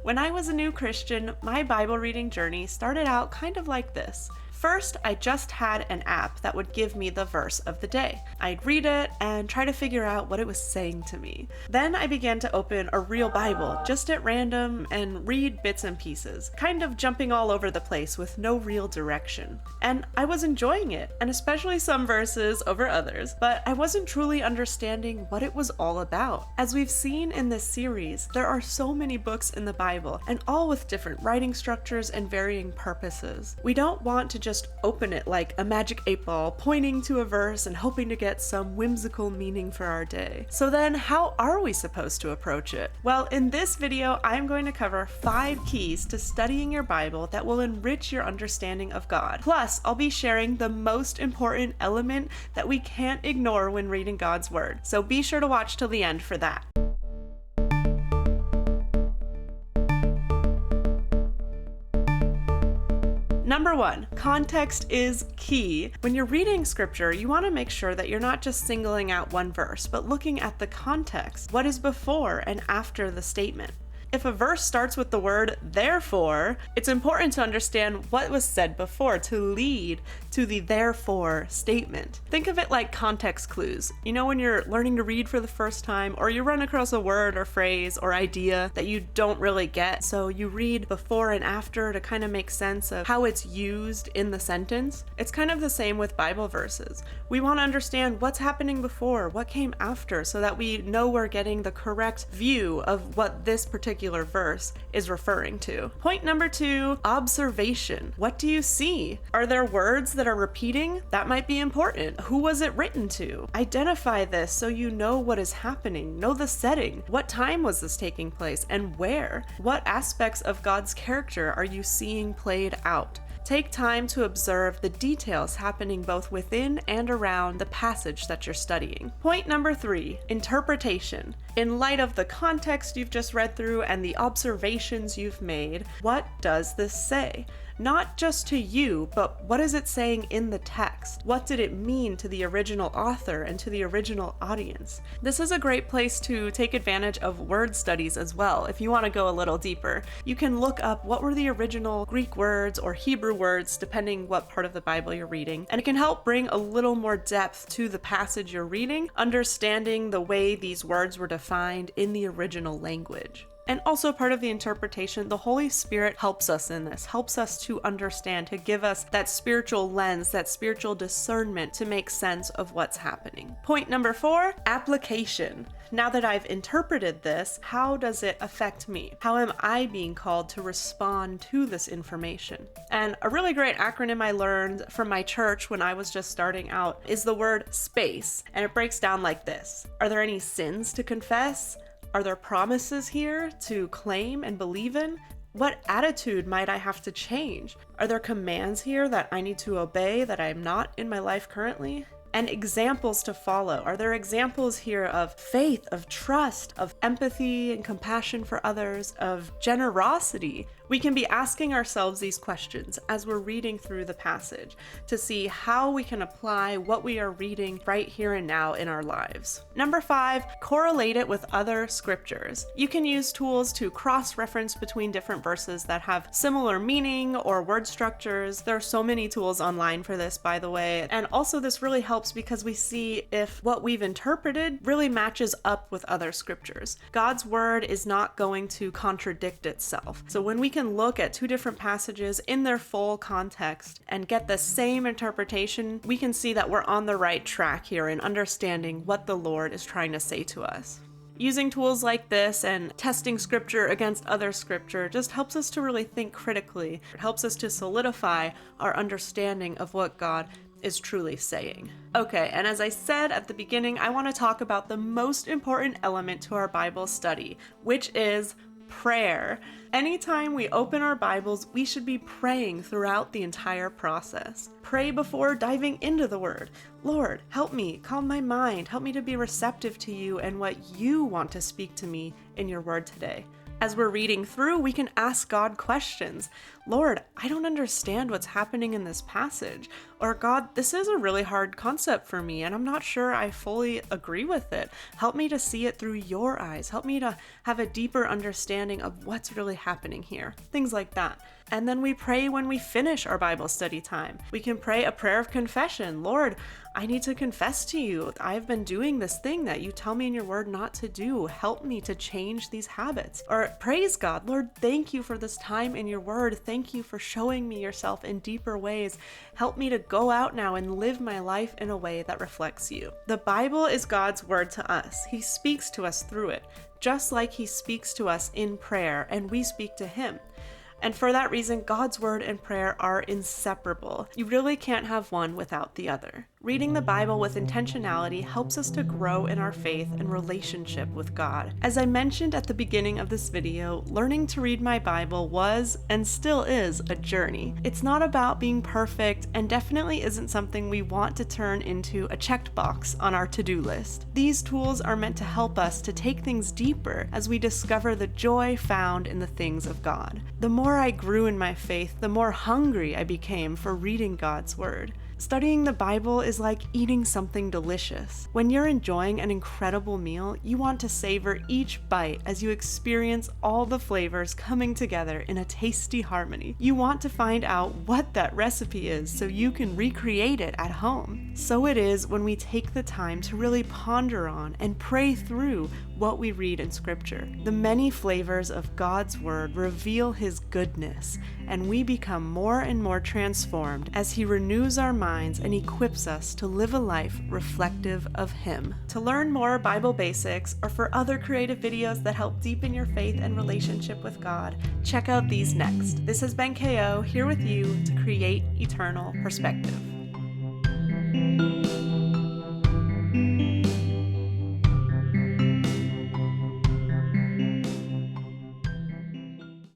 When I was a new Christian, my Bible reading journey started out kind of like this. First, I just had an app that would give me the verse of the day. I'd read it and try to figure out what it was saying to me. Then I began to open a real Bible, just at random, and read bits and pieces, kind of jumping all over the place with no real direction. And I was enjoying it, and especially some verses over others, but I wasn't truly understanding what it was all about. As we've seen in this series, there are so many books in the Bible, and all with different writing structures and varying purposes. We don't want to just open it like a magic 8-ball, pointing to a verse and hoping to get some whimsical meaning for our day. So then, how are we supposed to approach it? Well, in this video, I'm going to cover 5 keys to studying your Bible that will enrich your understanding of God. Plus, I'll be sharing the most important element that we can't ignore when reading God's Word. So be sure to watch till the end for that. Number 1, context is key. When you're reading scripture, you want to make sure that you're not just singling out one verse, but looking at the context, what is before and after the statement. If a verse starts with the word therefore, it's important to understand what was said before to lead to the therefore statement. Think of it like context clues. You know, when you're learning to read for the first time, or you run across a word or phrase or idea that you don't really get, so you read before and after to kind of make sense of how it's used in the sentence. It's kind of the same with Bible verses. We want to understand what's happening before, what came after, so that we know we're getting the correct view of what this particular verse is referring to. Point number 2, observation. What do you see? Are there words that are repeating? That might be important. Who was it written to? Identify this so you know what is happening. Know the setting. What time was this taking place and where? What aspects of God's character are you seeing played out? Take time to observe the details happening both within and around the passage that you're studying. Point number 3, interpretation. In light of the context you've just read through and the observations you've made, what does this say? Not just to you, but what is it saying in the text? What did it mean to the original author and to the original audience? This is a great place to take advantage of word studies as well. If you want to go a little deeper, you can look up what were the original Greek words or Hebrew words, depending what part of the Bible you're reading, and it can help bring a little more depth to the passage you're reading, understanding the way these words were defined in the original language. And also part of the interpretation, the Holy Spirit helps us in this, helps us to understand, to give us that spiritual lens, that spiritual discernment to make sense of what's happening. Point number 4, application. Now that I've interpreted this, how does it affect me? How am I being called to respond to this information? And a really great acronym I learned from my church when I was just starting out is the word SPACE, and it breaks down like this. Are there any sins to confess? Are there promises here to claim and believe in? What attitude might I have to change? Are there commands here that I need to obey that I'm not in my life currently? And examples to follow. Are there examples here of faith, of trust, of empathy and compassion for others, of generosity? We can be asking ourselves these questions as we're reading through the passage to see how we can apply what we are reading right here and now in our lives. Number 5, correlate it with other scriptures. You can use tools to cross-reference between different verses that have similar meaning or word structures. There are so many tools online for this, by the way. And also this really helps because we see if what we've interpreted really matches up with other scriptures. God's word is not going to contradict itself. So when we can look at 2 different passages in their full context and get the same interpretation, we can see that we're on the right track here in understanding what the Lord is trying to say to us. Using tools like this and testing scripture against other scripture just helps us to really think critically. It helps us to solidify our understanding of what God is truly saying. Okay, and as I said at the beginning, I want to talk about the most important element to our Bible study, which is prayer. Anytime we open our Bibles, we should be praying throughout the entire process. Pray before diving into the Word. Lord, help me, calm my mind, help me to be receptive to you and what you want to speak to me in your Word today. As we're reading through, we can ask God questions. Lord, I don't understand what's happening in this passage. Or God, this is a really hard concept for me and I'm not sure I fully agree with it. Help me to see it through your eyes. Help me to have a deeper understanding of what's really happening here. Things like that. And then we pray when we finish our Bible study time. We can pray a prayer of confession. Lord, I need to confess to you. I've been doing this thing that you tell me in your word not to do. Help me to change these habits. Or praise God. Lord, thank you for this time in your word. Thank you for showing me yourself in deeper ways. Help me to go out now and live my life in a way that reflects you. The Bible is God's word to us. He speaks to us through it, just like he speaks to us in prayer and we speak to him. And for that reason, God's word and prayer are inseparable. You really can't have one without the other. Reading the Bible with intentionality helps us to grow in our faith and relationship with God. As I mentioned at the beginning of this video, learning to read my Bible was and still is a journey. It's not about being perfect and definitely isn't something we want to turn into a checked box on our to-do list. These tools are meant to help us to take things deeper as we discover the joy found in the things of God. The more I grew in my faith, the more hungry I became for reading God's word. Studying the Bible is like eating something delicious. When you're enjoying an incredible meal, you want to savor each bite as you experience all the flavors coming together in a tasty harmony. You want to find out what that recipe is so you can recreate it at home. So it is when we take the time to really ponder on and pray through what we read in Scripture. The many flavors of God's Word reveal His goodness, and we become more and more transformed as He renews our minds and equips us to live a life reflective of Him. To learn more Bible basics or for other creative videos that help deepen your faith and relationship with God, check out these next. This has been KO, here with you to create eternal perspective.